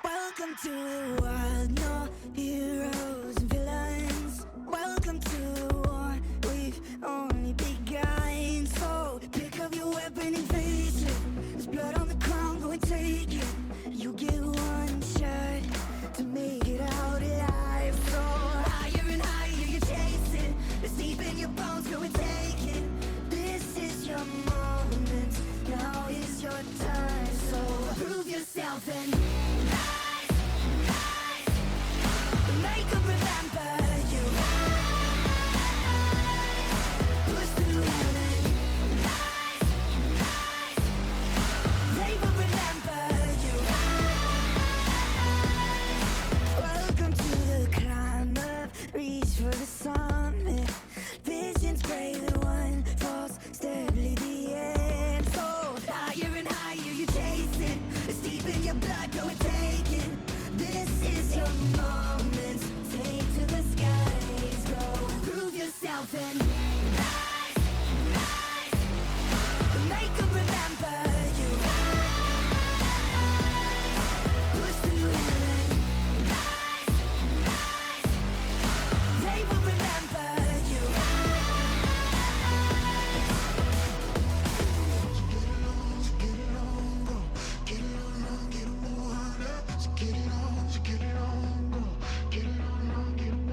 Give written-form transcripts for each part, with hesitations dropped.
Welcome to the wild, no heroes and villains. Welcome to the war, we've only begun. So pick up your weapon and face it. There's blood on the ground, go and take it. You get one shot to make it out alive. So higher and higher you chase it. It's deep in your bones, go and take it. This is your moment, now is your time. So prove yourself and make them remember you. Push through heaven. They will remember you. Welcome to the climb up, reach for the summit. Visions brave, the one falls steadily the end. So higher and higher you chase it. It's deep in your blood, go and take it. This is your moment, take to the skies, go prove yourself and rise, make them remember you. Push through heaven, they will remember you.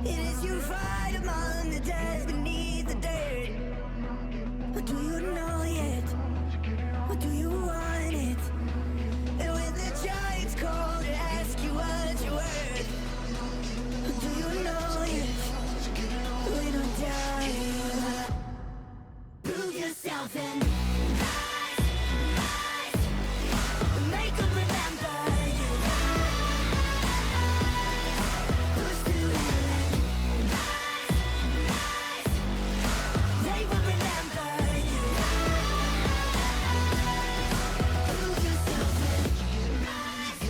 It is you fight among the dead beneath the dirt. Or do you know yet? Or do you want it? And when the giants call to ask you what you're worth, or do you know yet? We don't die. Prove yourself and rise, make them remember you. Push through heaven, they will remember you. Prove yourself and rise,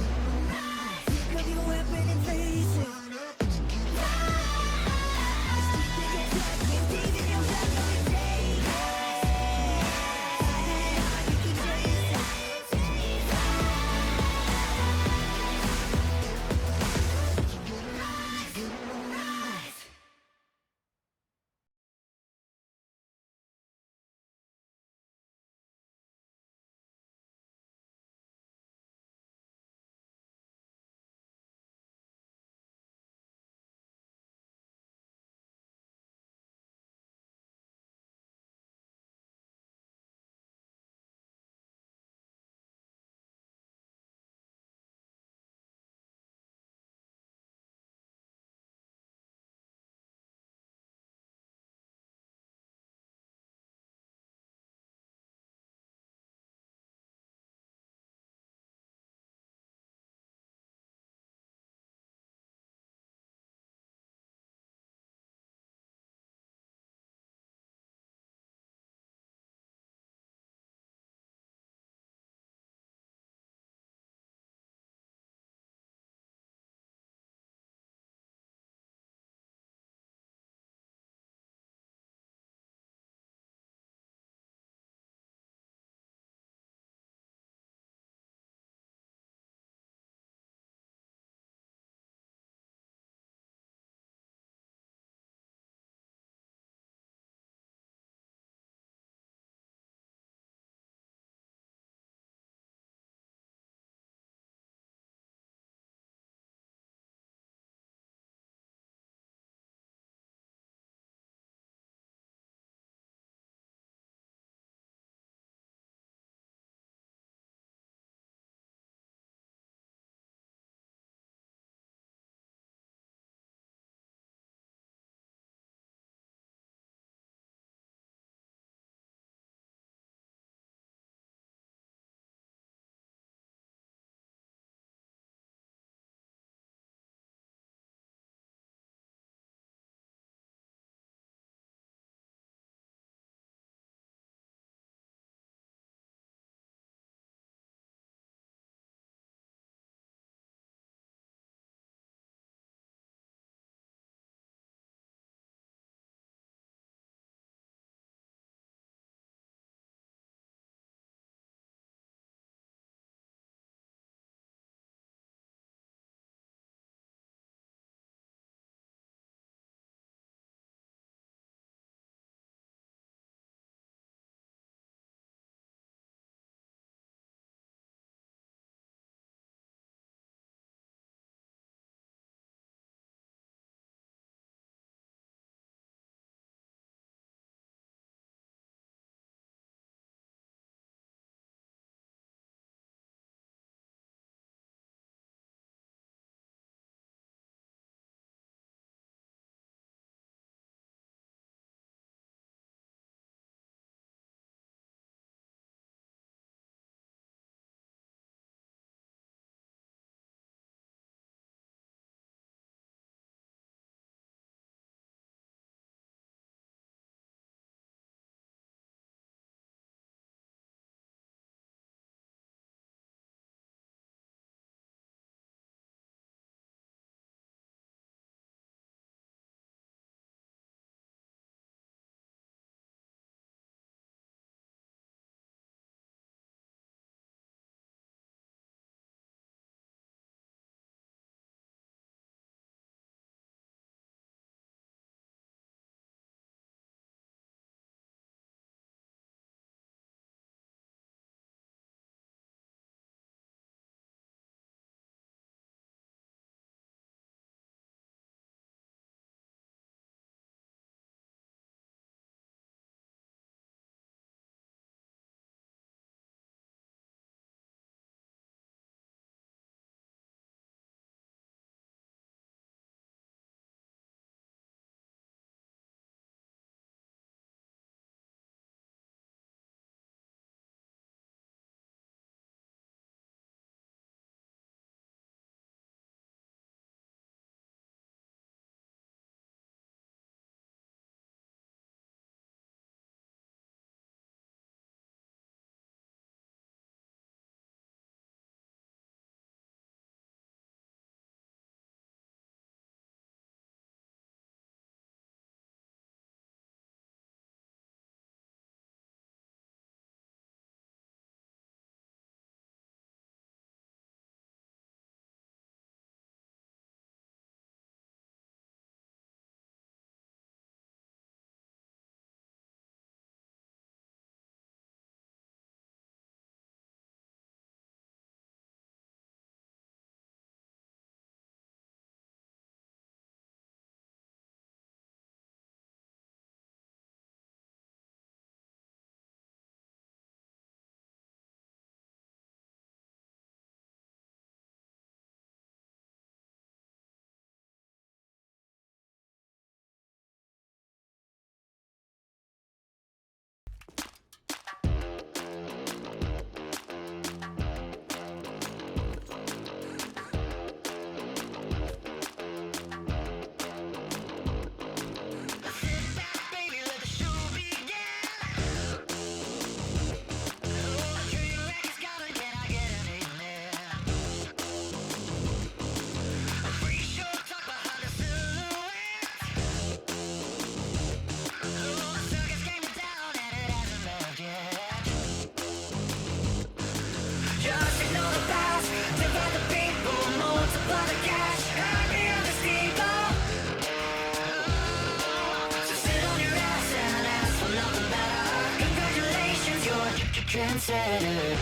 trendsetter.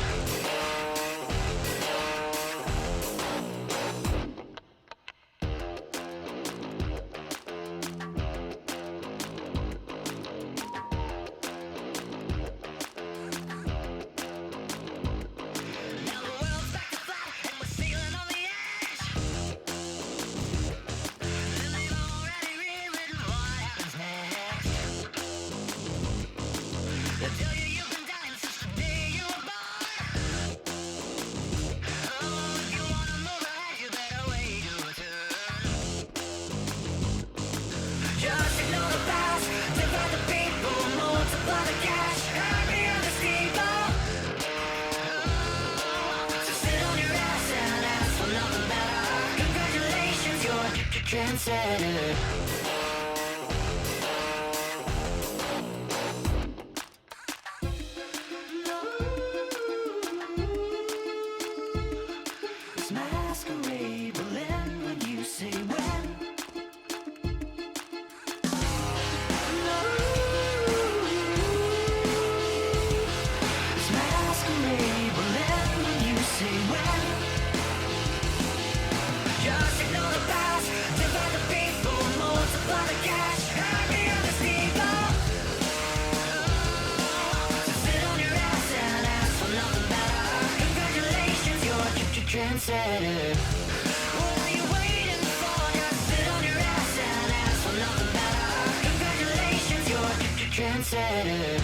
Trendsetter. This masquerade will end when you say when. This masquerade will end when you say when. Just ignore the past, divide the people, multiply the cash, happy on the steeple. So sit on your ass and ask for nothing better. Congratulations, you're a trendsetter. What are you waiting for? Just sit on your ass and ask for nothing better. Congratulations, you're a trendsetter.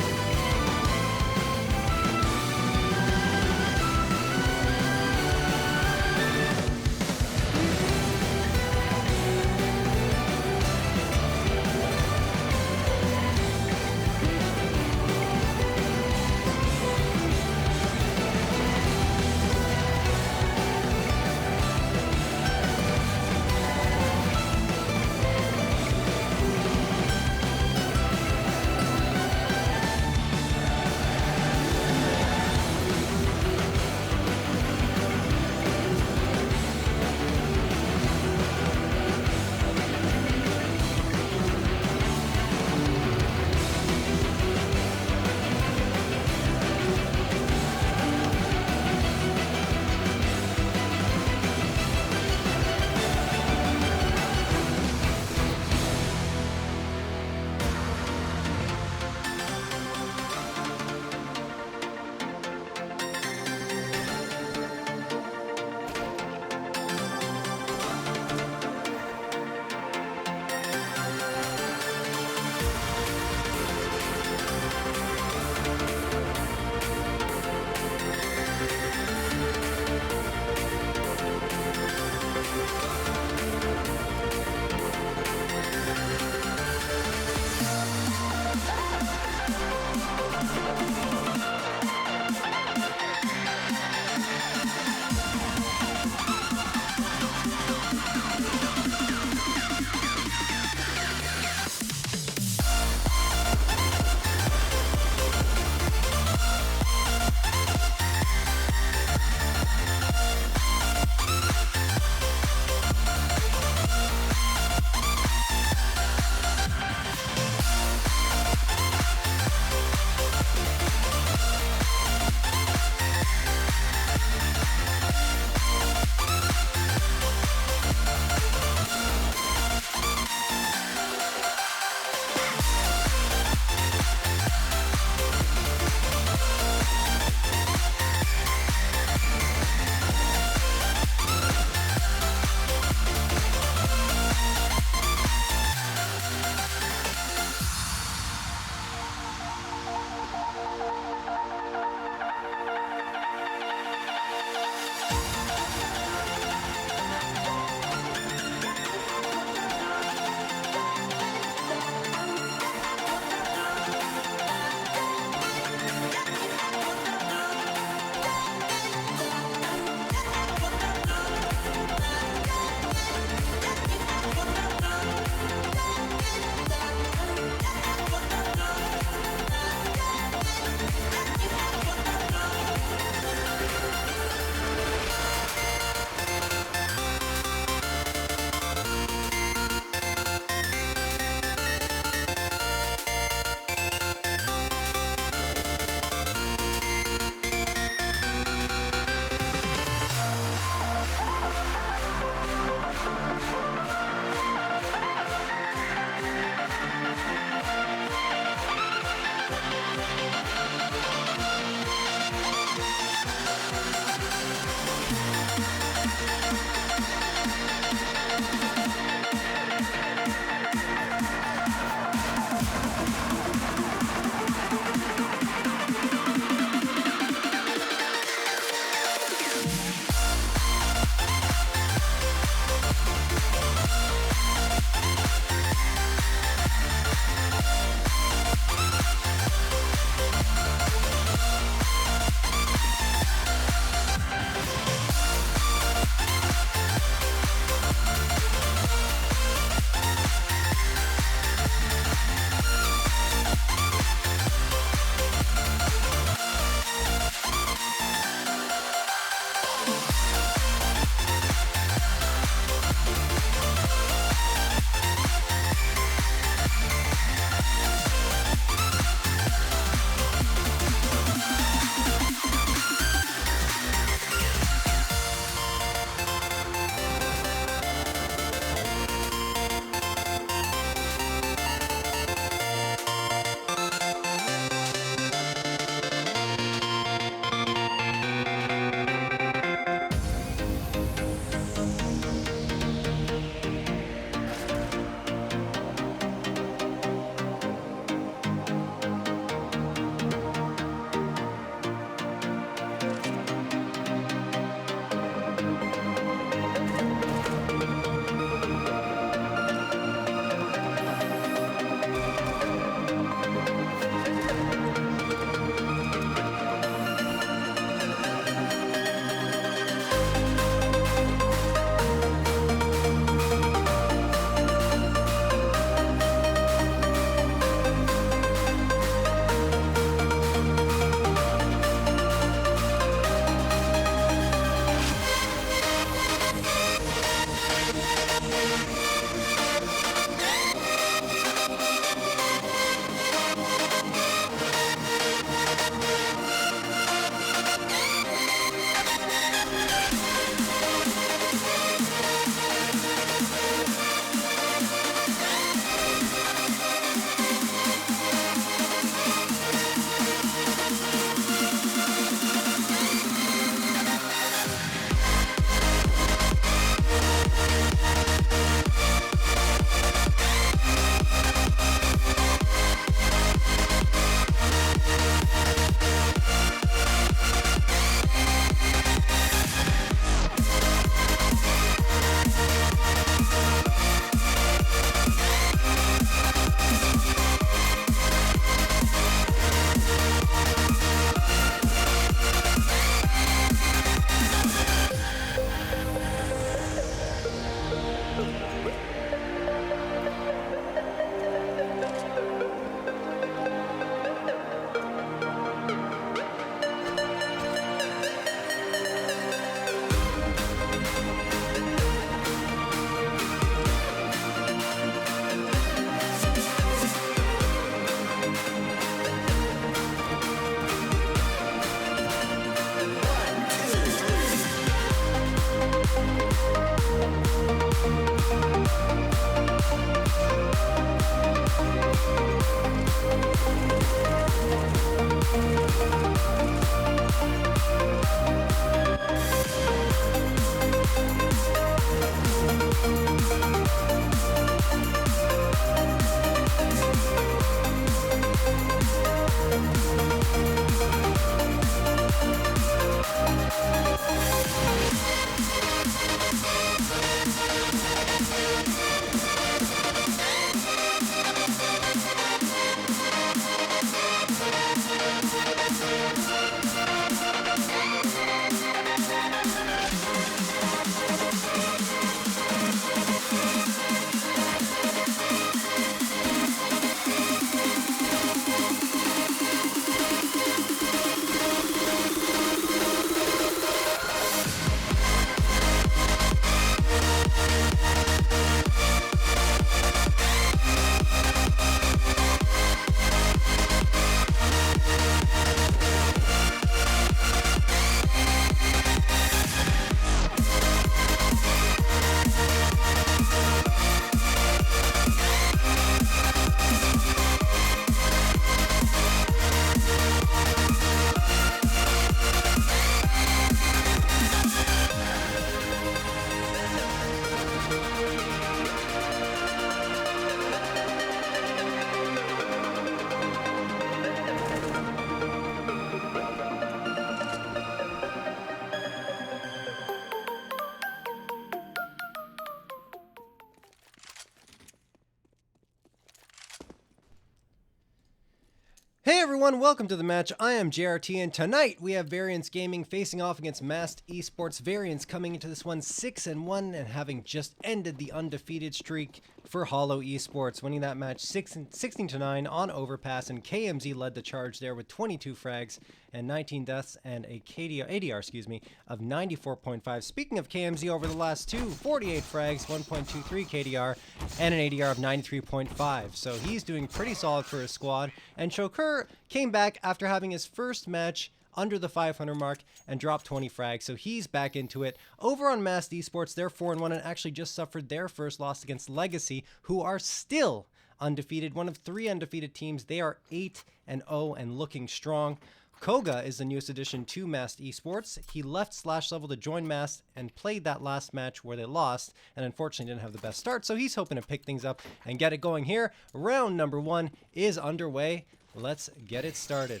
Hey everyone, welcome to the match. I am JRT, and tonight we have Variance Gaming facing off against Masked Esports. Variance coming into this one 6-1 and having just ended the undefeated streak for Hollow Esports, winning that match 16-9 on Overpass, and KMZ led the charge there with 22 frags and 19 deaths and a ADR of 94.5. Speaking of KMZ, over the last two, 48 frags, 1.23 KDR, and an ADR of 93.5. So he's doing pretty solid for his squad. And Chokur came back after having his first match under the 500 mark and dropped 20 frags, so he's back into it. Over on Masked Esports, they're 4-1 and actually just suffered their first loss against Legacy, who are still undefeated. One of 3 undefeated teams. They are 8-0 and looking strong. Koga is the newest addition to Masked Esports. He left Slash Level to join Masked and played that last match where they lost and unfortunately didn't have the best start, so he's hoping to pick things up and get it going here. Round number 1 is underway. Let's get it started.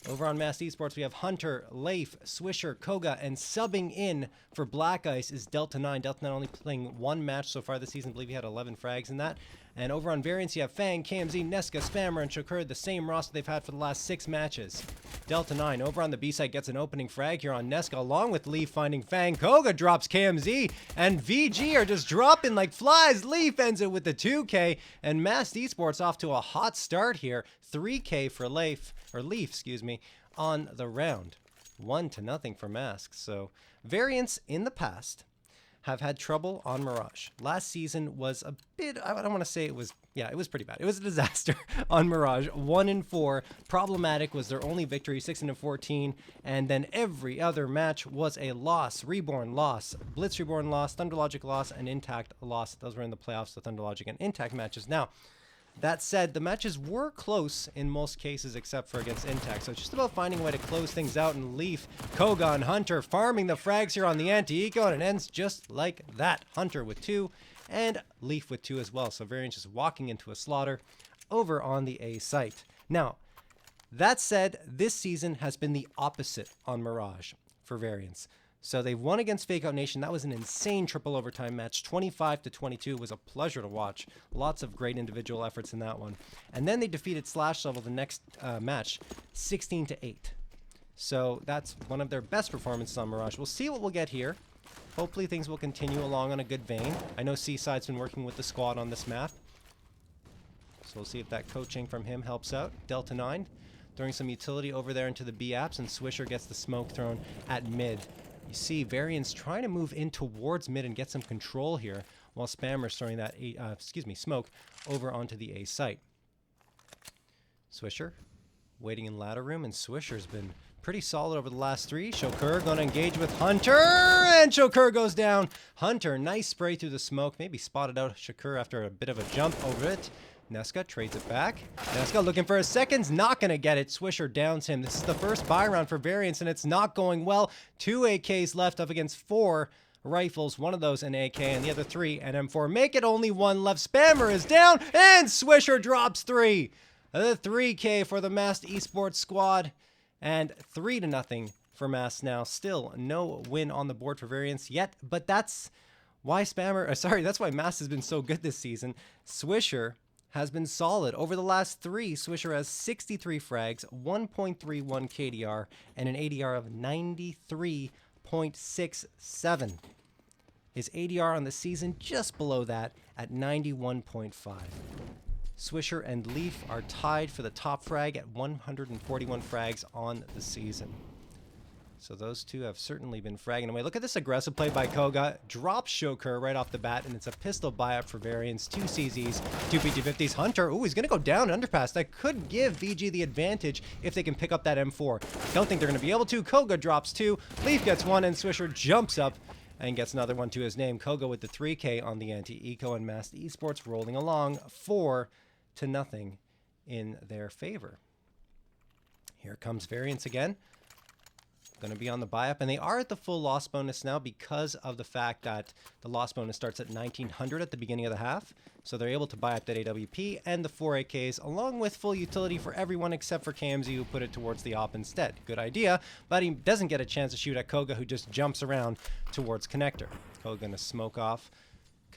Over on Masked Esports, we have Hunter, Leif, Swisher, Koga, and subbing in for Black Ice is Delta9. Delta9 only playing 1 match so far this season. I believe he had 11 frags in that. And over on Variance, you have Fang, KMZ, Nesca, Spammer, and Chokur, the same roster they've had for the last 6 matches. Delta9 over on the B side gets an opening frag here on Nesca, along with Leaf finding Fang. Koga drops KMZ, and VG are just dropping like flies. Leaf ends it with the 2K, and Masked Esports off to a hot start here. 3K for Leaf, on the round. 1-0 for Mask. So Variance in the past have had trouble on Mirage. Last season was a bit, I don't want to say it was, yeah, it was pretty bad. It was a disaster on Mirage. 1-4. Problematic was their only victory, 6-14, and then every other match was a loss. Reborn loss, Blitz Reborn loss, Thunder Logic loss, and Intact loss. Those were in the playoffs, the Thunder Logic and Intact matches. Now, that said, the matches were close in most cases except for against Intact, so it's just about finding a way to close things out. And Leaf, Koga, and Hunter farming the frags here on the anti-eco, and it ends just like that. Hunter with 2 and Leaf with 2 as well, so Variance just walking into a slaughter over on the A site. Now, that said, this season has been the opposite on Mirage for Variance. So they've won against Fake Out Nation. That was an insane triple overtime match, 25-22. It was a pleasure to watch. Lots of great individual efforts in that one. And then they defeated Slash Level the next match, 16-8. So that's one of their best performances on Mirage. We'll see what we'll get here. Hopefully things will continue along on a good vein. I know Seaside's been working with the squad on this map, so we'll see if that coaching from him helps out. Delta9 throwing some utility over there into the B apps, and Swisher gets the smoke thrown at mid. You see Variance trying to move in towards mid and get some control here, while Spammer's throwing that smoke over onto the A site. Swisher waiting in ladder room, and Swisher's been pretty solid over the last 3. Chokur going to engage with Hunter, and Chokur goes down. Hunter, nice spray through the smoke, maybe spotted out Chokur after a bit of a jump over it. Nesca trades it back. Nesca looking for a second, not going to get it. Swisher downs him. This is the first buy round for Variance, and it's not going well. 2 AKs left up against 4 rifles. One of those an AK, and the other 3 an M4. Make it only 1 left. Spammer is down, and Swisher drops 3. The 3K for the Masked Esports squad, and 3-0 for Masked now. Still no win on the board for Variance yet, but that's why that's why Masked has been so good this season. Swisher has been solid. Over the last 3, Swisher has 63 frags, 1.31 KDR, and an ADR of 93.67. His ADR on the season just below that at 91.5. Swisher and Leaf are tied for the top frag at 141 frags on the season. So those two have certainly been fragging away. Look at this aggressive play by Koga. Drops Chokur right off the bat, and it's a pistol buy-up for Variance. 2 CZs, 2 PT50s. Hunter, ooh, he's going to go down underpass. That could give VG the advantage if they can pick up that M4. Don't think they're going to be able to. Koga drops 2. Leaf gets 1, and Swisher jumps up and gets another one to his name. Koga with the 3K on the anti-eco, and Masked Esports rolling along 4-0 in their favor. Here comes Variance again. Going to be on the buy-up, and they are at the full loss bonus now because of the fact that the loss bonus starts at 1900 at the beginning of the half, so they're able to buy up that AWP and the 4 AKs along with full utility for everyone except for KMZ, who put it towards the op instead. Good idea, but he doesn't get a chance to shoot at Koga, who just jumps around towards connector. Koga going to smoke off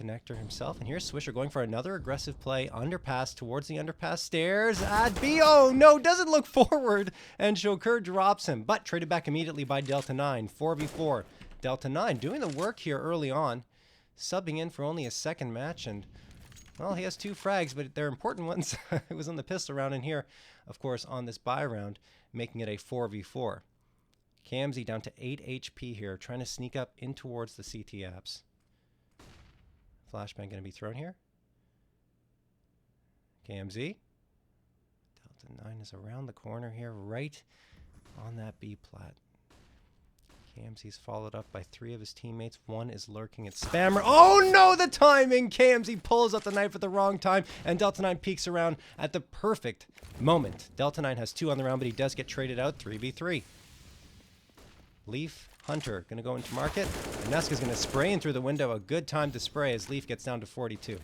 connector himself. And here's Swisher going for another aggressive play. Underpass towards the underpass stairs at B. Oh no, doesn't look forward. And Shokur drops him, but traded back immediately by Delta 9. 4v4. Delta 9 doing the work here early on. Subbing in for only a second match. And, well, he has 2 frags, but they're important ones. It was on the pistol round in here, of course, on this buy round, making it a 4v4. Kamzy down to 8 HP here, trying to sneak up in towards the CT apps. Flashbang going to be thrown here. Kamzy. Delta 9 is around the corner here, right on that B plat. Kamzy's followed up by 3 of his teammates. 1 is lurking at Spammer. Oh no, the timing! Kamzy pulls up the knife at the wrong time, and Delta 9 peeks around at the perfect moment. Delta 9 has 2 on the round, but he does get traded out 3v3. Leaf, Hunter, going to go into market. And Neska's going to spray in through the window. A good time to spray as Leaf gets down to 42.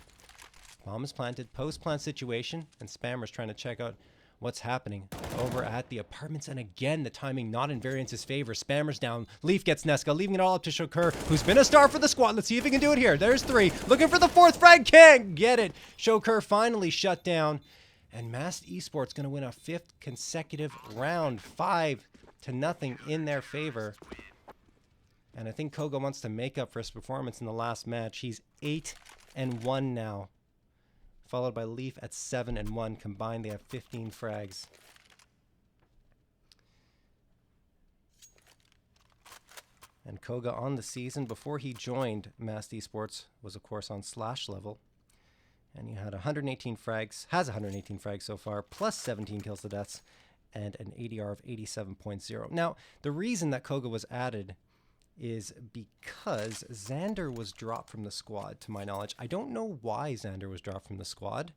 Bomb is planted. Post-plant situation. And Spammer's trying to check out what's happening over at the apartments. And again, the timing not in Variance's favor. Spammer's down. Leaf gets Neska, leaving it all up to Shokur, who's been a star for the squad. Let's see if he can do it here. There's 3. Looking for the 4th frag. Can't get it. Shokur finally shut down. And Masked eSports going to win a 5th consecutive round. 5-0 in their favor. And I think Koga wants to make up for his performance in the last match. He's 8-1 now, followed by Leaf at 7-1. Combined, they have 15 frags. And Koga on the season before he joined Masked eSports was, of course, on Slash level. And he had 118 frags, has 118 frags so far, plus 17 kills to deaths, and an ADR of 87.0. Now, the reason that Koga was added is because Xander was dropped from the squad, to my knowledge. I don't know why Xander was dropped from the squad.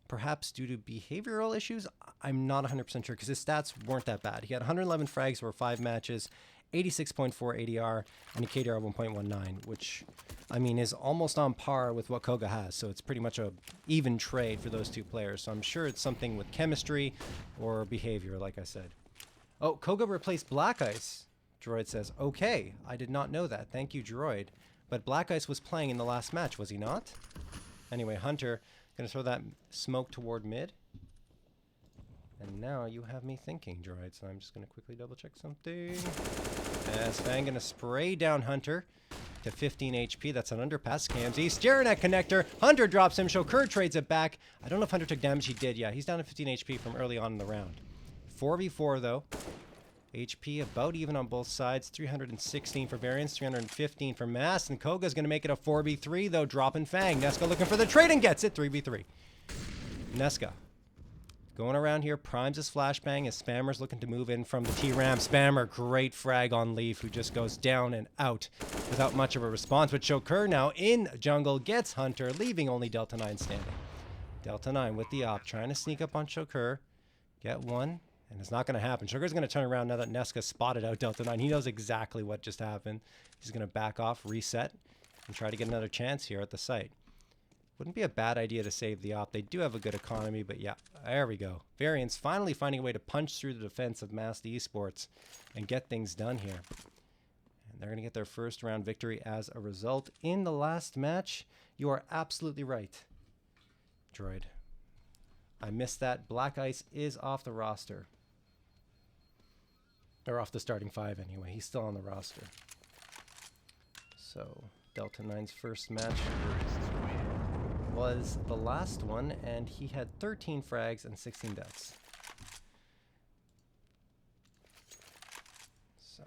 Perhaps due to behavioral issues? I'm not 100% sure, because his stats weren't that bad. He had 111 frags over 5 matches, 86.4 ADR, and a KDR of 1.19, which, I mean, is almost on par with what Koga has. So it's pretty much a even trade for those 2 players. So I'm sure it's something with chemistry or behavior, like I said. Oh, Koga replaced Black Ice. Droid says, okay, I did not know that. Thank you, Droid. But Black Ice was playing in the last match, was he not? Anyway, Hunter, going to throw that smoke toward mid. And now you have me thinking, Droid, so I'm just going to quickly double check something. As Fang going to spray down Hunter to 15 HP. That's an underpass. Kamzy staring at connector. Hunter drops him. Shokur trades it back. I don't know if Hunter took damage. He did, yeah. He's down to 15 HP from early on in the round. 4v4, though. HP about even on both sides. 316 for Variance, 315 for Mass. And Koga's going to make it a 4v3, though, dropping Fang. Neska looking for the trade and gets it. 3v3. Neska going around here, primes his flashbang as Spammer's looking to move in from the T-Ram. Spammer, great frag on Leaf, who just goes down and out without much of a response. But Shokur now in jungle gets Hunter, leaving only Delta 9 standing. Delta 9 with the op, trying to sneak up on Shokur. Get one, and it's not going to happen. Shokur's going to turn around now that Neska spotted out Delta 9. He knows exactly what just happened. He's going to back off, reset, and try to get another chance here at the site. Wouldn't be a bad idea to save the op. They do have a good economy, but yeah, there we go. Variance finally finding a way to punch through the defense of Masked eSports and get things done here. And they're going to get their first round victory as a result. In the last match, you are absolutely right, Droid. I missed that. Black Ice is off the roster. Or off the starting 5 anyway. He's still on the roster. So, Delta 9's first match was the last one, and he had 13 frags and 16 deaths. So.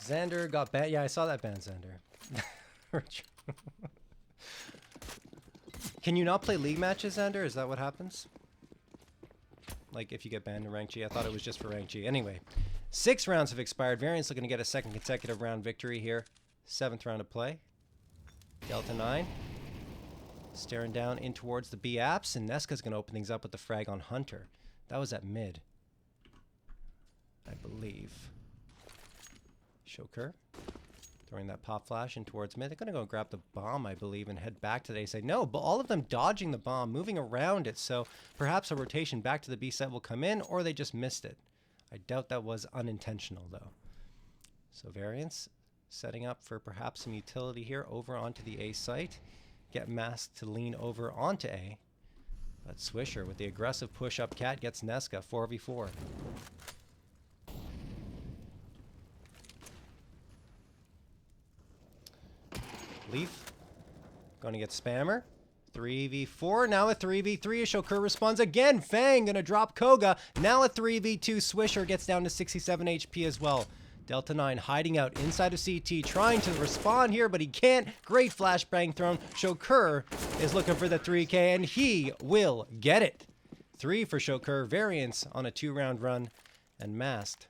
Xander got banned. Yeah, I saw that ban, Xander. Can you not play league matches, Xander? Is that what happens? Like if you get banned in rank G? I thought it was just for rank G. Anyway. 6 rounds have expired. Variance looking to get a second consecutive round victory here. 7th round of play. Delta 9 staring down in towards the B apps, and Neska's going to open things up with the frag on Hunter. That was at mid, I believe. Shokur throwing that pop flash in towards mid. They're going to go grab the bomb, I believe, and head back to the A side. No, but all of them dodging the bomb, moving around it. So perhaps a rotation back to the B side will come in, or they just missed it. I doubt that was unintentional, though. So Variance setting up for perhaps some utility here over onto the A site. Get Mask to lean over onto A. But Swisher with the aggressive push-up cat gets Nesca 4v4. Leaf going to get Spammer. 3v4, now a 3v3 as Shokur responds again. Fang gonna drop Koga. Now a 3v2. Swisher gets down to 67 HP as well. Delta 9 hiding out inside of CT, trying to respond here, but he can't. Great flashbang thrown. Shokur is looking for the 3k, and he will get it. 3 for Shokur. Variance on a 2-round run, and Masked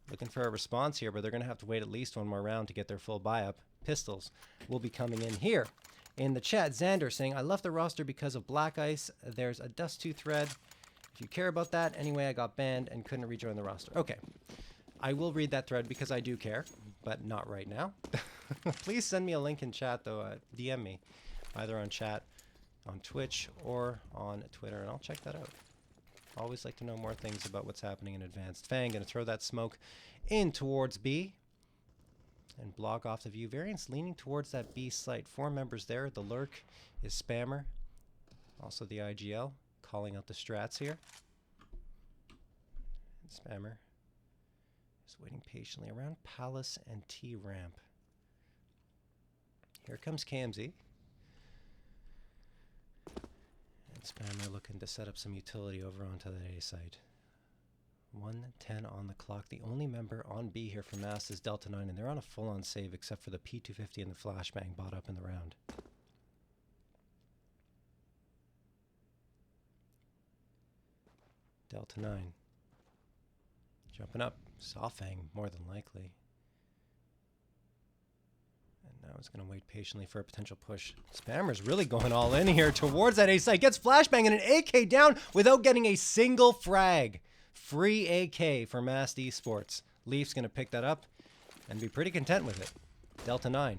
looking for a response here, but they're gonna have to wait at least one more round to get their full buy-up. Pistols will be coming in here. In the chat, Xander saying, I left the roster because of Black Ice. There's a Dust 2 thread. If you care about that, anyway, I got banned and couldn't rejoin the roster. Okay. I will read that thread because I do care, but not right now. Please send me a link in chat, though. DM me, either on chat, on Twitch, or on Twitter, and I'll check that out. Always like to know more things about what's happening in Advanced. Fang going to throw that smoke in towards B and block off the view. Variance leaning towards that B site. 4 members there. The Lurk is Spammer. Also the IGL calling out the strats here. And Spammer is waiting patiently around Palace and T ramp. Here comes KMZ. And Spammer looking to set up some utility over onto the A site. 1:10 on the clock. The only member on B here for Mass is Delta 9, and they're on a full-on save except for the P250 and the flashbang bought up in the round. Delta 9 jumping up. Sofang more than likely. And now he's going to wait patiently for a potential push. Spammer's really going all in here towards that A site. Gets flashbang and an AK down without getting a single frag. Free AK for Massed eSports. Leaf's going to pick that up and be pretty content with it. Delta 9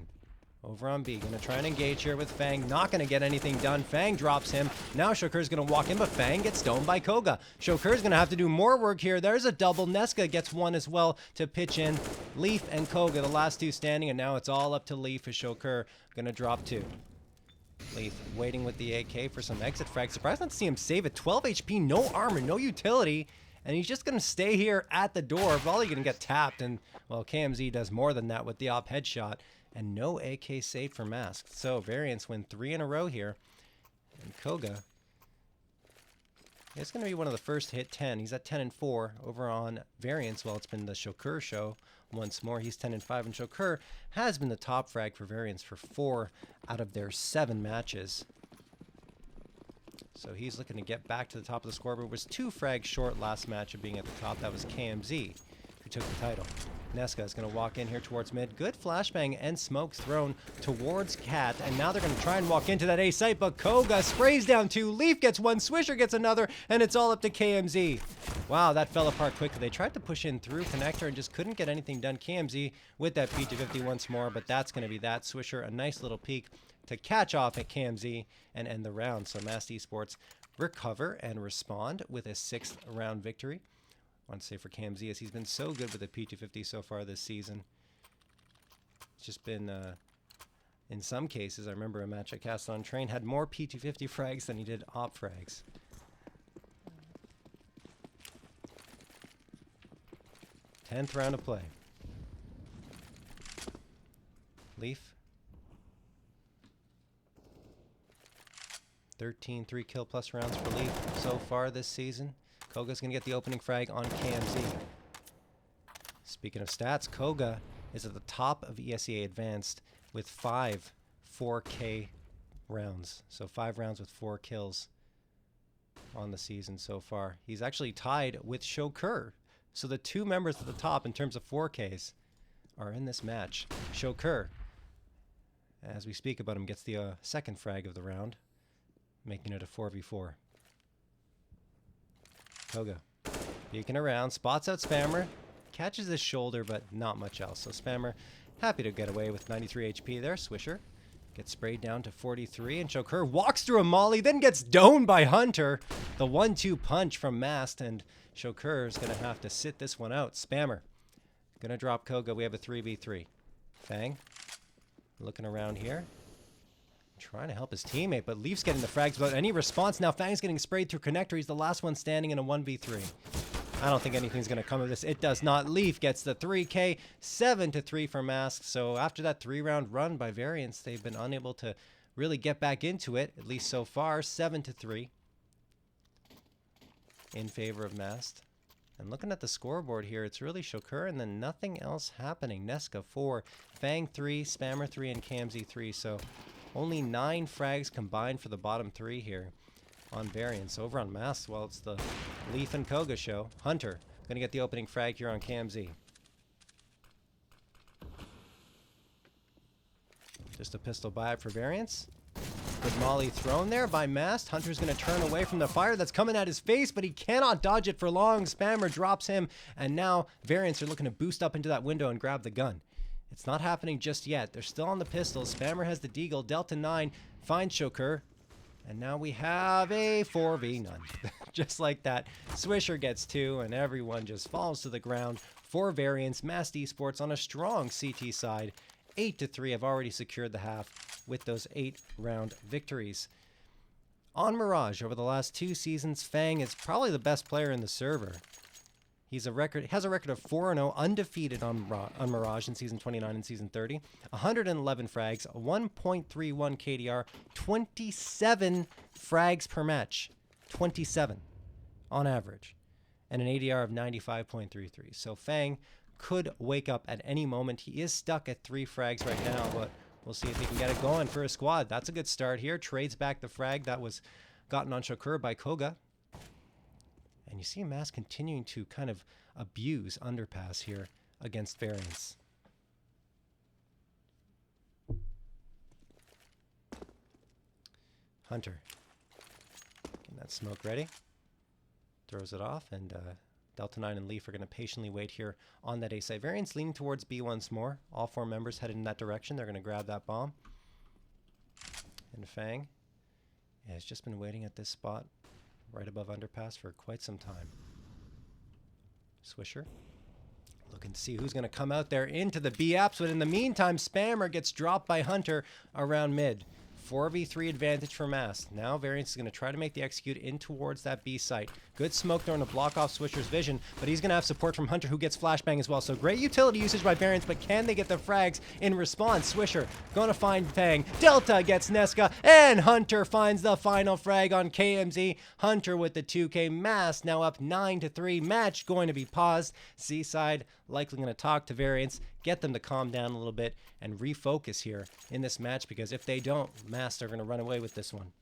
over on B. Going to try and engage here with Fang. Not going to get anything done. Fang drops him. Now Shokur's going to walk in, but Fang gets stoned by Koga. Shokur's going to have to do more work here. There's a double. Nesca gets one as well to pitch in. Leaf and Koga, the last 2 standing, and now it's all up to Leaf as Shokur going to drop 2. Leaf waiting with the AK for some exit frag. Surprised not to see him save it. 12 HP, no armor, no utility. And he's just going to stay here at the door. Probably going to get tapped. And, well, KMZ does more than that with the op headshot. And no AK saved for Masked. So, Variance win 3 in a row here. And Koga is going to be one of the first to hit 10. He's at 10 and 4 over on Variance. Well, it's been the Shokur show once more. He's 10 and 5. And Shokur has been the top frag for Variance for 4 out of their 7 matches. So he's looking to get back to the top of the scoreboard. Was 2 frags short last match of being at the top. That was KMZ who took the title. Nesca is going to walk in here towards mid. Good flashbang and smokes thrown towards Cat. And now they're going to try and walk into that A site. But Koga sprays down 2. Leaf gets 1. Swisher gets another. And it's all up to KMZ. Wow, that fell apart quickly. They tried to push in through connector and just couldn't get anything done. KMZ with that P250 once more. But that's going to be that. Swisher, a nice little peek to catch off at KMZ and end the round. So Massed eSports recover and respond with a 6th round victory. I want to say for KMZ, as he's been so good with the P250 so far this season. It's just been, in some cases, I remember a match at Cast on Train had more P250 frags than he did op frags. Tenth round of play. Leaf. 13 3-kill plus rounds for Leaf so far this season. Koga's going to get the opening frag on KMZ. Speaking of stats, Koga is at the top of ESEA Advanced with 5 4K rounds. So 5 rounds with 4 kills on the season so far. He's actually tied with Shokur. So the 2 members at the top in terms of 4Ks are in this match. Shokur, as we speak about him, gets the 2nd frag of the round, making it a 4v4. Koga peeking around, spots out Spammer, catches his shoulder, but not much else. So Spammer happy to get away with 93 HP there. Swisher gets sprayed down to 43, and Shokur walks through a molly, then gets domed by Hunter. The 1-2 punch from Masked, and Shokur is going to have to sit this one out. Spammer Gonna drop Koga. We have a 3v3. Fang looking around here. Trying to help his teammate, but Leaf's getting the frags without any response. Now Fang's getting sprayed through connector. He's the last one standing in a 1v3. I don't think anything's going to come of this. It does not. Leaf gets the 3K, 7-3 for Mask. So after that 3-round run by Variance, they've been unable to really get back into it, at least so far. 7-3 in favor of Mask. And looking at the scoreboard here, it's really Shokur and then nothing else happening. Nesca 4, Fang 3, Spammer 3, and KMZ 3. So only 9 frags combined for the bottom 3 here on Variance. Over on Mask, well, it's the Leaf and Koga show. Hunter going to get the opening frag here on KMZ. Just a pistol buy for Variance. Good molly thrown there by Mast. Hunter's going to turn away from the fire that's coming at his face, but he cannot dodge it for long. Spammer drops him, and now Variance are looking to boost up into that window and grab the gun. It's not happening just yet. They're still on the pistol. Spammer has the deagle. Delta 9 finds Shokur. And now we have a 4v none. Just like that. Swisher gets 2, and everyone just falls to the ground for Variance. Mast eSports on a strong CT side. 8-3 have already secured the half with those 8-round victories. On Mirage, over the last 2 seasons, Fang is probably the best player in the server. He has a record of 4-0, undefeated on Mirage in Season 29 and Season 30. 111 frags, 1.31 KDR, 27 frags per match. 27 on average. And an ADR of 95.33. So Fang could wake up at any moment. He is stuck at 3 frags right now, but we'll see if he can get it going for his squad. That's a good start here. Trades back the frag that was gotten on Shokur by Koga. And you see Mask continuing to kind of abuse underpass here against Variance. Hunter getting that smoke ready. Throws it off, and Delta 9 and Leaf are going to patiently wait here on that A site. Variance leaning towards B once more. All 4 members headed in that direction. They're going to grab that bomb. And Fang has just been waiting at this spot right above underpass for quite some time. Swisher looking to see who's going to come out there into the B apps, but in the meantime, Spammer gets dropped by Hunter around mid. 4v3 advantage for Mask. Now Variance is going to try to make the execute in towards that B site. Good smoke throwing to block off Swisher's vision, but he's going to have support from Hunter, who gets flashbang as well. So great utility usage by Variance, but can they get the frags in response? Swisher going to find Fang. Delta gets Nesca, and Hunter finds the final frag on KMZ. Hunter with the 2K. Mask now up 9-3. Match going to be paused. Seaside likely going to talk to Variance, get them to calm down a little bit, and refocus here in this match, because if they don't, Mast are going to run away with this one.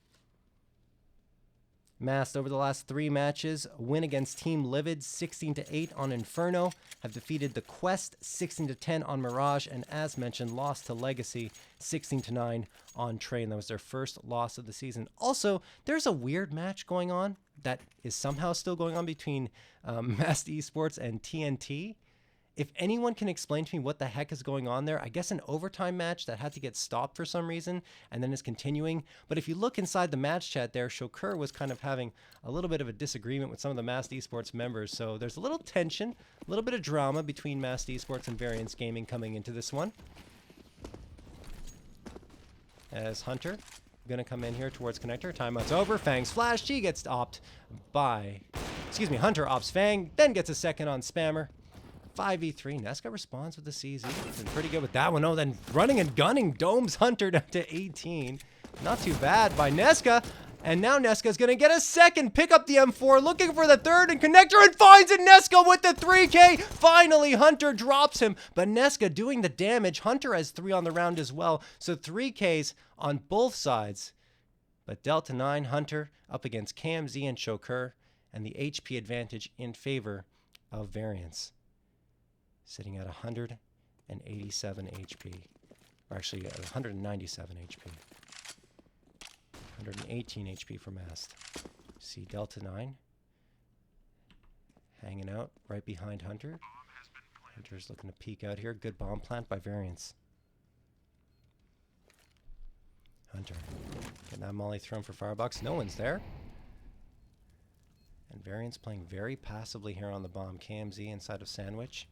Mast, over the last 3 matches, win against Team Livid 16-8 on Inferno, have defeated the Quest 16-10 on Mirage, and as mentioned, lost to Legacy 16-9 on Train. That was their first loss of the season. Also, there's a weird match going on that is somehow still going on between Mast eSports and TNT. If anyone can explain to me what the heck is going on there, I guess an overtime match that had to get stopped for some reason and then is continuing. But if you look inside the match chat there, Shokur was kind of having a little bit of a disagreement with some of the Mast eSports members. So there's a little tension, a little bit of drama between Mast eSports and Variance Gaming coming into this one. As Hunter going to come in here towards connector. Timeout's over. Fang's flash. She gets Hunter opts Fang, then gets a second on Spammer. 5v3. Nesca responds with the CZ. Been pretty good with that one. Oh, then running and gunning domes Hunter down to 18. Not too bad by Nesca. And now Nesca's going to get a second. Pick up the M4. Looking for the third and connector, and finds it. Nesca with the 3K. Finally, Hunter drops him. But Nesca doing the damage. Hunter has 3 on the round as well. So 3Ks on both sides. But Delta 9, Hunter up against KMZ and Shokur. And the HP advantage in favor of Variance. Sitting at 187 HP. Or actually, 197 HP. 118 HP for Mast. See Delta 9 hanging out right behind Hunter. Hunter's looking to peek out here. Good bomb plant by Variance. Hunter getting that molly thrown for Firebox. No one's there. And Variance playing very passively here on the bomb. KMZ inside of Sandwich.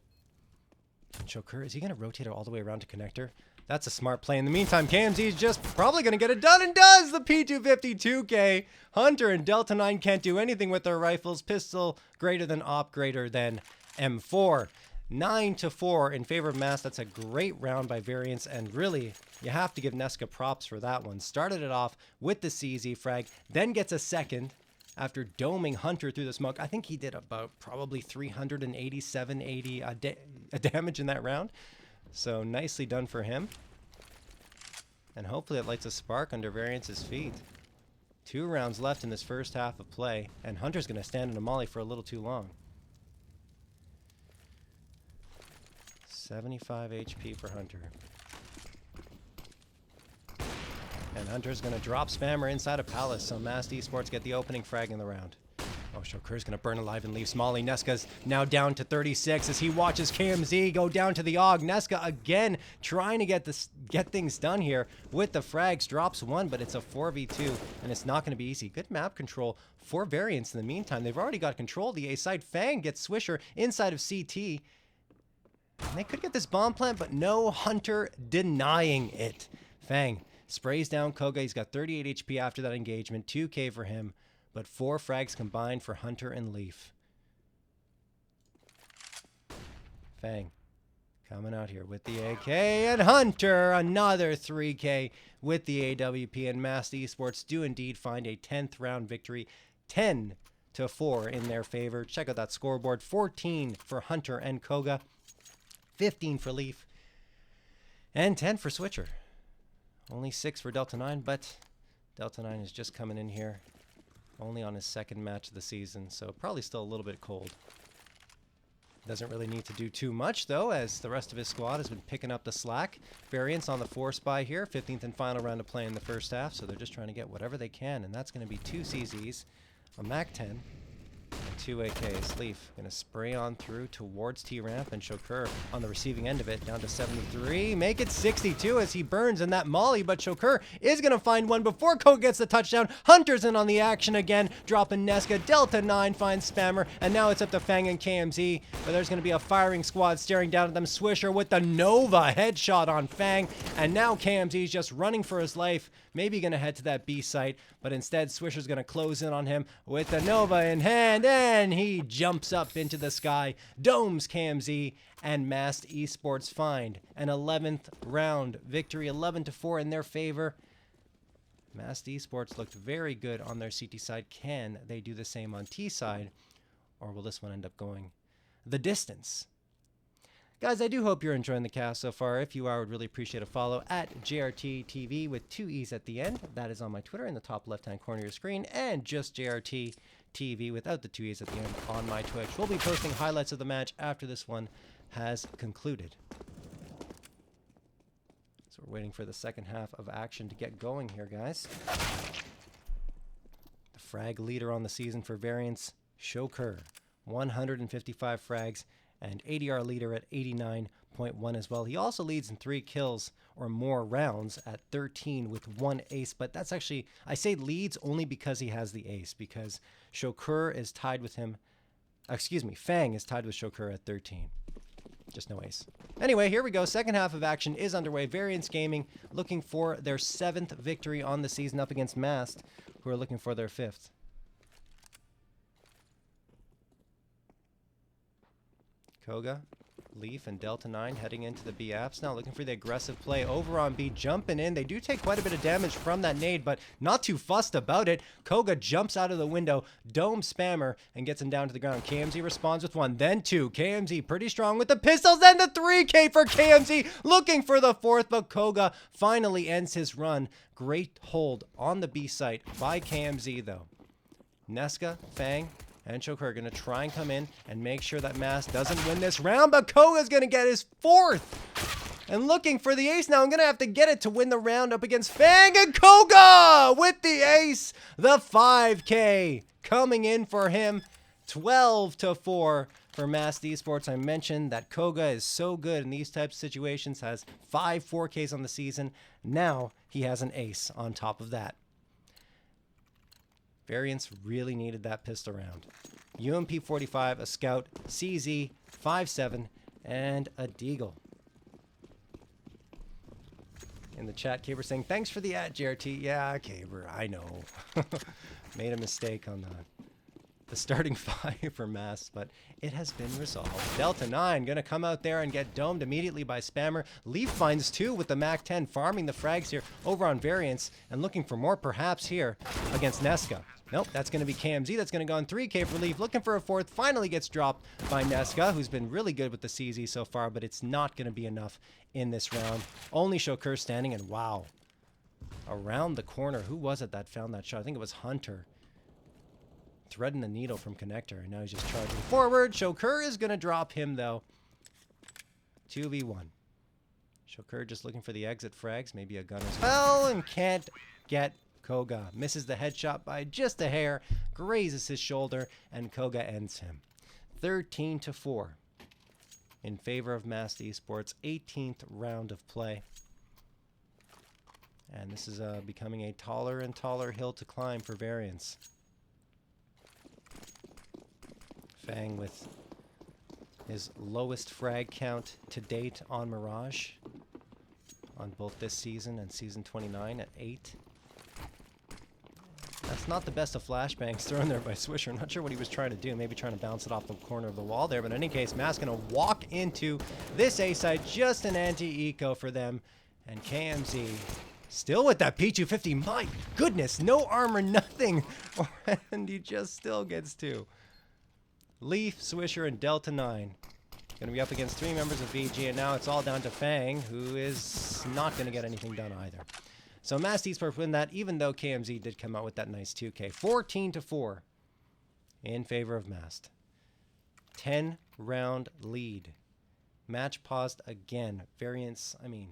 And Choker, is he going to rotate it all the way around to connector? That's a smart play. In the meantime, KMZ is just probably going to get it done and does the P252K. Hunter and Delta 9 can't do anything with their rifles. Pistol greater than op greater than M4. 9-4 in favor of Mass. That's a great round by Variance, and really, you have to give Nesca props for that one. Started it off with the CZ frag, then gets a second after doming Hunter through the smoke. I think he did about probably 387, damage in that round. So nicely done for him. And hopefully it lights a spark under Variance's feet. 2 rounds left in this first half of play, and Hunter's going to stand in a molly for a little too long. 75 HP for Hunter. And Hunter's going to drop Spammer inside a Palace, so Masked Esports get the opening frag in the round. Oh, Shokur's going to burn alive and leave Smalley. Nesca's now down to 36 as he watches KMZ go down to the AUG. Nesca again trying to get things done here with the frags. Drops 1, but it's a 4v2, and it's not going to be easy. Good map control for Variance in the meantime. They've already got control of the A side. Fang gets Swisher inside of CT. And they could get this bomb plant, but no, Hunter denying it. Fang sprays down Koga. He's got 38 HP after that engagement. 2k for him, but 4 frags combined for Hunter and Leaf. Fang coming out here with the AK, and Hunter another 3k with the AWP, and Masked Esports do indeed find a 10th round victory, 10-4 in their favor. Check out that scoreboard. 14 for Hunter and Koga, 15 for Leaf, and 10 for Switcher. Only 6 for Delta 9, but Delta 9 is just coming in here only on his second match of the season, so probably still a little bit cold. Doesn't really need to do too much, though, as the rest of his squad has been picking up the slack. Variance on the 4 spy here, 15th and final round of play in the first half, so they're just trying to get whatever they can, and that's going to be 2 CZs, a MAC-10, and 2 AKs. Leaf going to spray on through towards T-Ramp, and Shokur on the receiving end of it, down to 73. Make it 62 as he burns in that molly, but Shokur is going to find one before Koga gets the touchdown. Hunter's in on the action again, dropping Nesca. Delta 9 finds Spammer, and now it's up to Fang and KMZ, but there's going to be a firing squad staring down at them. Swisher with the Nova headshot on Fang, and now KMZ's just running for his life, maybe going to head to that B site, but instead Swisher's going to close in on him with the Nova in hand, and he jumps up into the sky, domes KMZ, and Masked Esports find an 11th round victory, 11-4 in their favor. Masked Esports looked very good on their CT side. Can they do the same on T side, or will this one end up going the distance? Guys, I do hope you're enjoying the cast so far. If you are, I would really appreciate a follow at JRT TV with 2 E's at the end. That is on my Twitter in the top left-hand corner of your screen, and just JRT TV without the 2 E's at the end on my Twitch. We'll be posting highlights of the match after this one has concluded. So we're waiting for the second half of action to get going here, guys. The frag leader on the season for Variance, Shokur, 155 frags, and ADR leader at 89.1 as well. He also leads in 3 kills or more rounds at 13 with 1 ace, but that's actually, I say leads only because he has the ace, because Shokur is tied with him, Fang is tied with Shokur at 13. Just no ace. Anyway, here we go. Second half of action is underway. Variance Gaming looking for their 7th victory on the season up against Masked, who are looking for their 5th. Koga, Leaf, and Delta 9 heading into the B apps now, looking for the aggressive play over on B, jumping in. They do take quite a bit of damage from that nade, but not too fussed about it. Koga jumps out of the window, domes Spammer, and gets him down to the ground. KMZ responds with 1, then 2. KMZ pretty strong with the pistols, and the 3K for KMZ, looking for the 4th, but Koga finally ends his run. Great hold on the B site by KMZ, though. Nesca, Fang, and Shokur are going to try and come in and make sure that Masked doesn't win this round, but Koga's going to get his 4th. And looking for the ace now. I'm going to have to get it to win the round up against Fang, and Koga with the ace. The 5K coming in for him. 12-4 for Masked Esports. I mentioned that Koga is so good in these types of situations, has 5 4Ks on the season. Now he has an ace on top of that. Variance really needed that pistol round. UMP 45, a scout, CZ 57, and a deagle. In the chat, Caber saying, thanks for the ad, JRT. Yeah, Caber, I know. Made a mistake on the starting five for Mass, but it has been resolved. Delta 9 going to come out there and get domed immediately by Spammer. Leaf finds 2 with the Mac 10, farming the frags here over on Variance and looking for more perhaps here against Nesca. Nope, that's going to be KMZ. That's going to go on 3K for Leaf. Looking for a 4th. Finally gets dropped by Nesca, who's been really good with the CZ so far, but it's not going to be enough in this round. Only Shokur standing, and wow. Around the corner. Who was it that found that shot? I think it was Hunter. Threading the needle from connector, and now he's just charging forward. Shokur is going to drop him, though. 2v1. Shokur just looking for the exit frags. Maybe a gun as well, and can't get Koga. Misses the headshot by just a hair, grazes his shoulder, and Koga ends him. 13-4 in favor of Masked Esports. 18th round of play. And this is becoming a taller and taller hill to climb for Variance. Fang with his lowest frag count to date on Mirage on both this season and season 29 at 8. That's not the best of flashbangs thrown there by Swisher. Not sure what he was trying to do. Maybe trying to bounce it off the corner of the wall there. But in any case, Mass going to walk into this A side. Just an anti-eco for them. And KMZ still with that P250. My goodness, no armor, nothing. And he just still gets 2. Leaf, Swisher, and Delta 9. Going to be up against 3 members of VG, and now it's all down to Fang, who is not going to get anything done either. So Masked Esports win that, even though KMZ did come out with that nice 2K. 14-4 in favor of Masked. 10-round lead. Match paused again. Variance, I mean,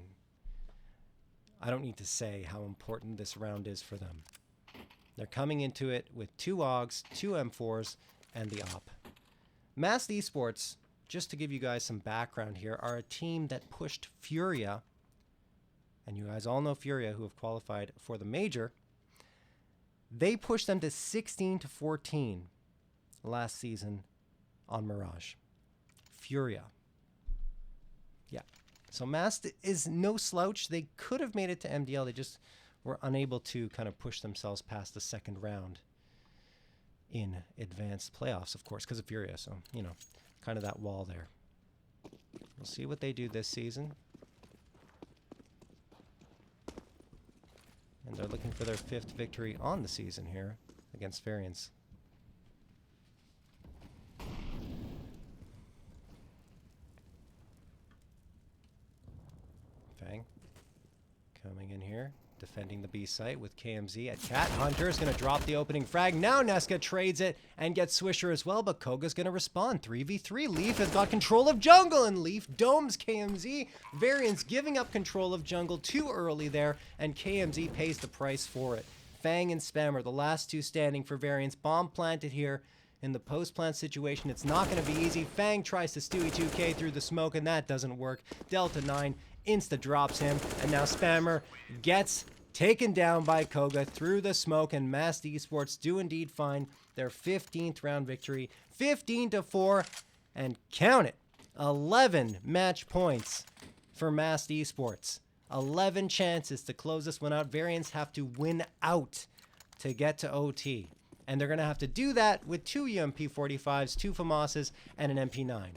I don't need to say how important this round is for them. They're coming into it with 2 AUGs, 2 M4s, and the AWP. Masked Esports, just to give you guys some background here, are a team that pushed Furia, and you guys all know Furia, who have qualified for the major. They pushed them to 16-14 last season on Mirage. Furia. Yeah. So Masked is no slouch. They could have made it to MDL. They just were unable to kind of push themselves past the second round in advanced playoffs, of course, because of Furia. So, you know, kind of that wall there. We'll see what they do this season. And they're looking for their 5th victory on the season here against Variance. Fang coming in here, defending the B site with KMZ at Cat. Hunter is going to drop the opening frag. Now Nesca trades it and gets Swisher as well, but Koga's going to respond. 3v3. Leaf has got control of jungle, and Leaf domes KMZ. Variance giving up control of jungle too early there, and KMZ pays the price for it. Fang and Spammer, the last 2 standing for Variance. Bomb planted here in the post-plant situation. It's not going to be easy. Fang tries to Stewie 2K through the smoke, and that doesn't work. Delta 9 insta drops him, and now Spammer gets taken down by Koga through the smoke, and Masked Esports do indeed find their 15th round victory. 15-4, and count it, 11 match points for Masked Esports. 11 chances to close this one out. Variants have to win out to get to OT, and they're going to have to do that with 2 UMP45s, 2 FAMASs, and an MP9.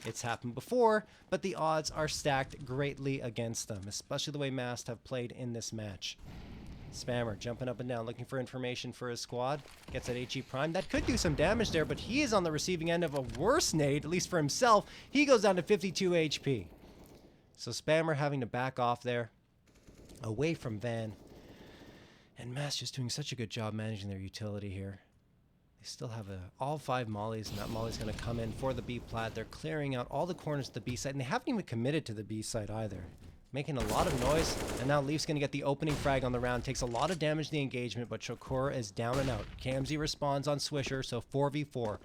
It's happened before, but the odds are stacked greatly against them, especially the way Masked have played in this match. Spammer jumping up and down, looking for information for his squad. Gets at HE Prime. That could do some damage there, but he is on the receiving end of a worse nade, at least for himself. He goes down to 52 HP. So Spammer having to back off there, away from Van. And Masked just doing such a good job managing their utility here. They still have all 5 mollies, and that molly's going to come in for the B plat. They're clearing out all the corners of the B side, and they haven't even committed to the B side either. Making a lot of noise, and now Leaf's going to get the opening frag on the round. Takes a lot of damage to the engagement, but Shokur is down and out. KMZ responds on Swisher, so 4v4.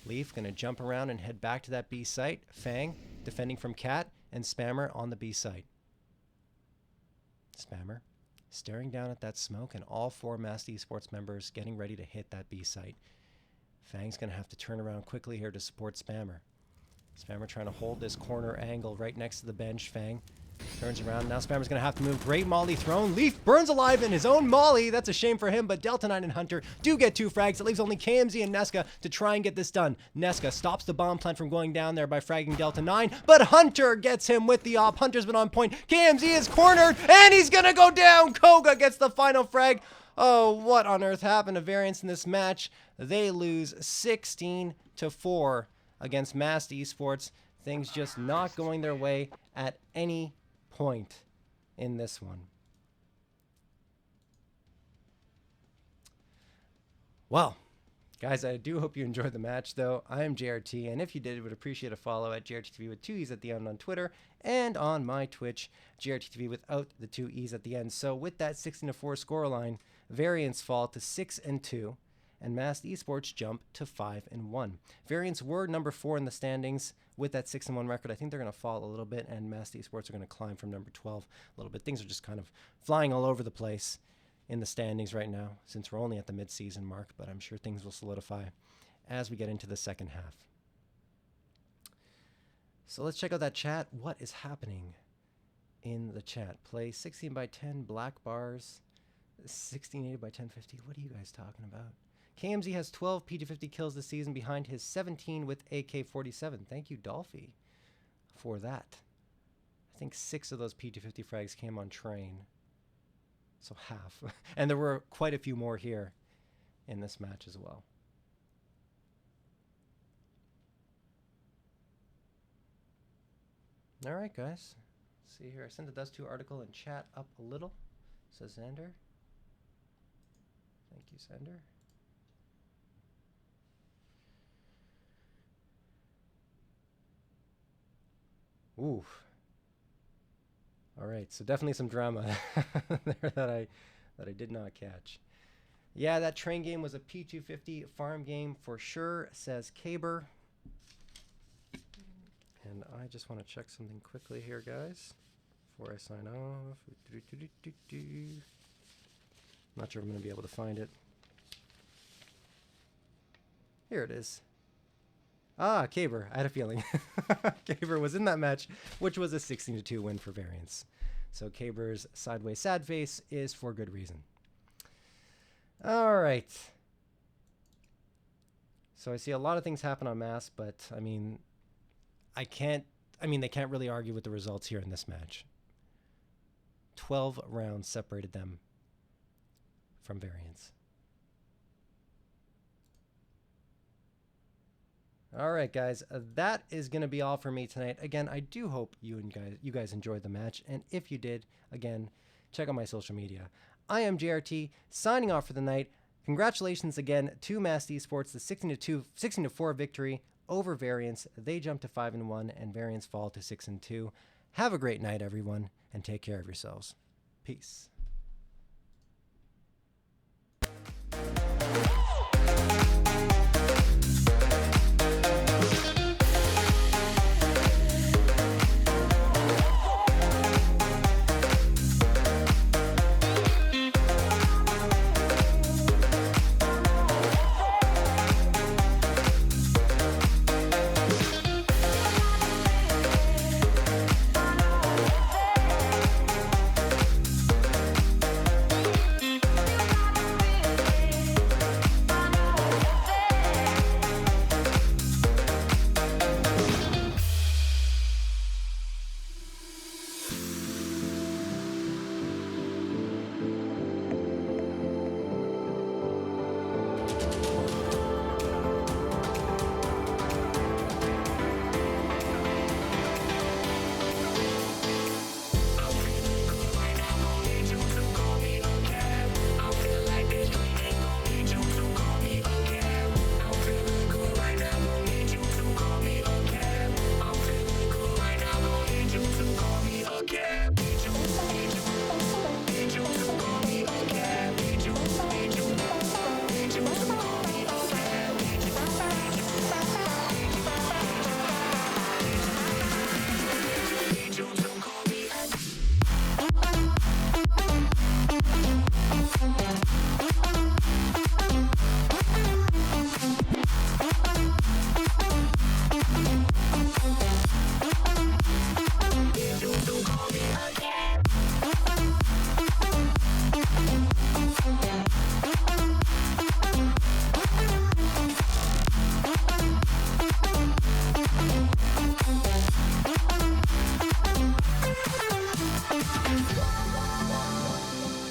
Leaf going to jump around and head back to that B site. Fang defending from Cat, and Spammer on the B site. Spammer staring down at that smoke, and all 4 Masked Esports members getting ready to hit that B site. Fang's going to have to turn around quickly here to support Spammer. Spammer trying to hold this corner angle right next to the bench. Fang turns around. Now Spammer's going to have to move. Great Molly thrown. Leaf burns alive in his own Molly. That's a shame for him, but Delta 9 and Hunter do get 2 frags. It leaves only KMZ and Nesca to try and get this done. Nesca stops the bomb plant from going down there by fragging Delta 9, but Hunter gets him with the op. Hunter's been on point. KMZ is cornered, and he's going to go down. Koga gets the final frag. Oh, what on earth happened to Variance in this match? They lose 16-4 against Mast Esports. Things just not going their way at any point in this one. Well, guys, I do hope you enjoyed the match, though. I am JRT, and if you did, would appreciate a follow at JRTTV with 2 E's at the end on Twitter and on my Twitch, JRTTV without the 2 E's at the end. So with that 16-4 scoreline, Variance fall to 6-2, and Mast Esports jump to 5-1. Variance were number 4 in the standings with that 6-1 record. I think they're going to fall a little bit, and Mast Esports are going to climb from number 12 a little bit. Things are just kind of flying all over the place in the standings right now, since we're only at the mid-season mark, but I'm sure things will solidify as we get into the second half. So let's check out that chat. What is happening in the chat? Play 16 by 10 black bars, 1680 by 1050. What are you guys talking about? KMZ has 12 P250 kills this season behind his 17 with AK-47. Thank you, Dolphy, for that. I think 6 of those P250 frags came on train. So half. And there were quite a few more here in this match as well. All right, guys. Let's see here. I sent the Dust2 article in chat up a little, says Xander. Thank you, Xander. Ooh. All right, so definitely some drama there that I did not catch. Yeah, that train game was a P250 farm game for sure, says Caber. And I just want to check something quickly here, guys, before I sign off. Not sure if I'm going to be able to find it. Here it is. Ah, Caber. I had a feeling. Caber was in that match, which was a 16-2 win for Variance. So Caber's sideways sad face is for good reason. All right. So I see a lot of things happen on Mass, but I mean, they can't really argue with the results here in this match. 12 rounds separated them from Variance. All right, guys, that is going to be all for me tonight. Again, I do hope you guys enjoyed the match, and if you did, again, check out my social media. I am JRT, signing off for the night. Congratulations again to Mast Esports, the 16-4 victory over Variance. They jump to 5-1, and Variance fall to 6-2. Have a great night, everyone, and take care of yourselves. Peace.